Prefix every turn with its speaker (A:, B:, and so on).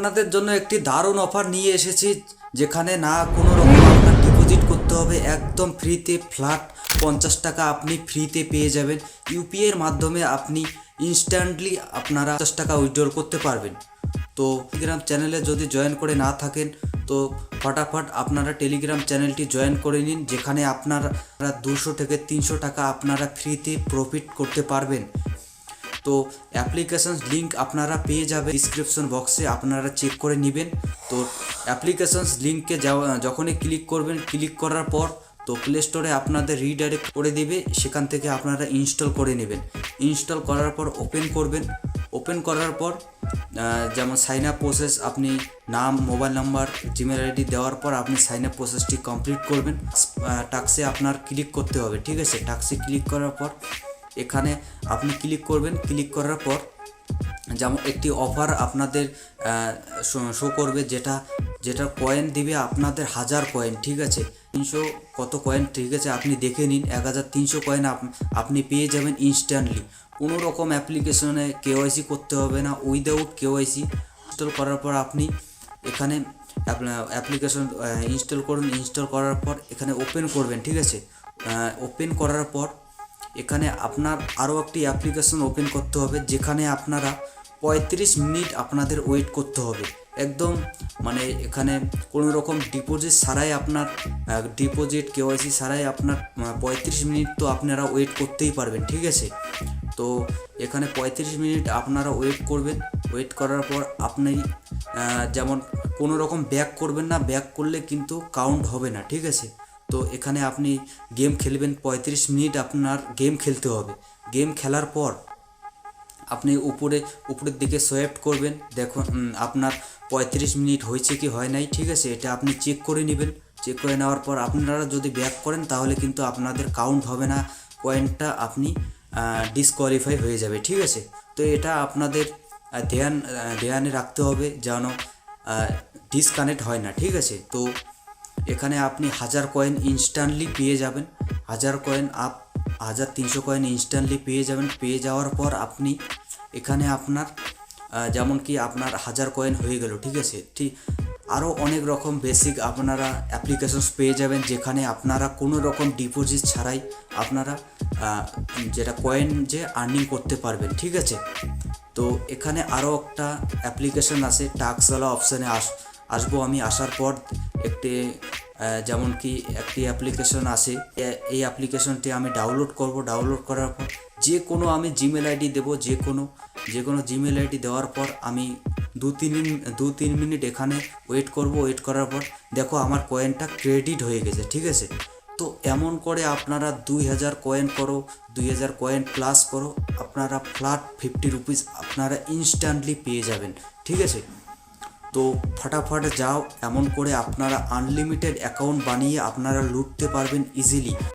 A: আপনাদের জন্য একটি দারুণ অফার নিয়ে এসেছি, যেখানে না কোনো রকম আপনার ডিপোজিট করতে হবে, একদম ফ্রিতে ফ্ল্যাট 50 টাকা আপনি ফ্রিতে পেয়ে যাবেন। ইউপিআইয়ের মাধ্যমে আপনি ইনস্ট্যান্টলি আপনারা 50 টাকা উইথড্রল করতে পারবেন। তো টেলিগ্রাম চ্যানেলে যদি জয়েন করে না থাকেন তো ফটাফট আপনারা টেলিগ্রাম চ্যানেলটি জয়েন করে নিন, যেখানে আপনারা 200 থেকে 300 টাকা আপনারা ফ্রিতে প্রফিট করতে পারবেন। তো অ্যাপ্লিকেশন লিঙ্ক আপনারা পেয়ে যাবেন ডিসক্রিপশন বক্সে, আপনারা চেক করে নেবেন। তো অ্যাপ্লিকেশনস লিঙ্কে যখনই ক্লিক করবেন, ক্লিক করার পর তো প্লে স্টোরে আপনাদের রিডাইরেক্ট করে দেবে, সেখান থেকে আপনারা ইনস্টল করে নেবেন। ইনস্টল করার পর ওপেন করবেন। ওপেন করার পর যেমন সাইন আপ প্রসেস, আপনি নাম, মোবাইল নাম্বার, জিমেল আইডি দেওয়ার পর আপনি সাইন আপ প্রসেসটি কমপ্লিট করবেন। টাস্কে আপনার ক্লিক করতে হবে, ঠিক আছে। টাস্কে ক্লিক করার পর এখানে আপনি ক্লিক করবেন। ক্লিক করার পর যেমন একটি অফার আপনাদের শো করবে, যেটা কয়েন দিবে আপনাদের 1000 কয়েন, ঠিক আছে। 300 কত কয়েন, ঠিক আছে, আপনি দেখে নিন। 1300 কয়েন আপনি পেয়ে যাবেন ইনস্ট্যান্টলি। কোনো রকম অ্যাপ্লিকেশনে কেওয়াইসি করতে হবে না, উইদাউট কেওয়াইসি। ইনস্টল করার পর আপনি এখানে অ্যাপ্লিকেশন ইনস্টল করুন। ইনস্টল করার পর এখানে ওপেন করবেন, ঠিক আছে। ওপেন করার পর এখানে আপনার আরও একটি অ্যাপ্লিকেশন ওপেন করতে হবে, যেখানে আপনারা 35 মিনিট আপনাদের ওয়েট করতে হবে। একদম মানে এখানে কোনো রকম ডিপোজিট ছাড়াই আপনার ডিপোজিট কেওয়াইসি ছাড়াই আপনার 35 মিনিট তো আপনারা ওয়েট করতেই পারবেন, ঠিক আছে। তো এখানে 35 মিনিট আপনারা ওয়েট করবেন। ওয়েট করার পর আপনি যেমন কোনো রকম ব্যাক করবেন না, ব্যাক করলে কিন্তু কাউন্ট হবে না, ঠিক আছে। তো এখানে আপনি গেম খেলবেন, 35 মিনিট আপনার গেম খেলতে হবে। গেম খেলার পর আপনি উপরের দিকে সোয়াইপ করবেন, দেখুন আপনার 35 মিনিট হয়েছে কি হয় নাই, ঠিক আছে। এটা আপনি চেক করে নেবেন। চেক করে নেওয়ার পর আপনারা যদি ব্যাক করেন তাহলে কিন্তু আপনাদের কাউন্ট হবে না, কয়েনটা আপনি ডিসকোয়ালিফাই হয়ে যাবে, ঠিক আছে। তো এটা আপনাদের ধ্যানে রাখতে হবে যেন ডিসকানেক্ট হয় না, ঠিক আছে। তো এখানে আপনি 1000 কয়েন ইনস্ট্যান্টলি পেয়ে যাবেন। 1000 কয়েন 1300 কয়েন ইনস্ট্যান্টলি পেয়ে যাবেন। পেয়ে যাওয়ার পর আপনি এখানে আপনার যেমন কি আপনার 1000 কয়েন হয়ে গেল, ঠিক আছে। ঠিক আরও অনেক রকম বেসিক আপনারা অ্যাপ্লিকেশনস পেয়ে যাবেন, যেখানে আপনারা কোনো রকম ডিপোজিট ছাড়াই আপনারা যেটা কয়েন যে আর্নিং করতে পারবেন, ঠিক আছে। তো এখানে আরও একটা অ্যাপ্লিকেশন আছে, টাস্কওয়ালা অপশানে আসবো আমি। আসার পর যেমন কি একটি অ্যাপ্লিকেশন আছে, এই অ্যাপ্লিকেশনটি আমি ডাউনলোড করব। ডাউনলোড করার পর যে কোনো আমি জিমেল আইডি দেবো, যে কোনো জিমেল আইডি দেওয়ার পর আমি 2-3 মিনিট এখানে ওয়েট করব। ওয়েট করার পর দেখো আমার কয়েনটা ক্রেডিট হয়ে গেছে, ঠিক আছে। তো এমন করে আপনারা 2000 কয়েন করো, 2000 কয়েন প্লাস করো, আপনারা ফ্ল্যাট 50 রুপিস আপনারা ইনস্ট্যান্টলি পেয়ে যাবেন, ঠিক আছে। তো ফটাফট যাও, এমন করে আপনারা আনলিমিটেড অ্যাকাউন্ট বানিয়ে আপনারা লুটতে পারবেন ইজিলি।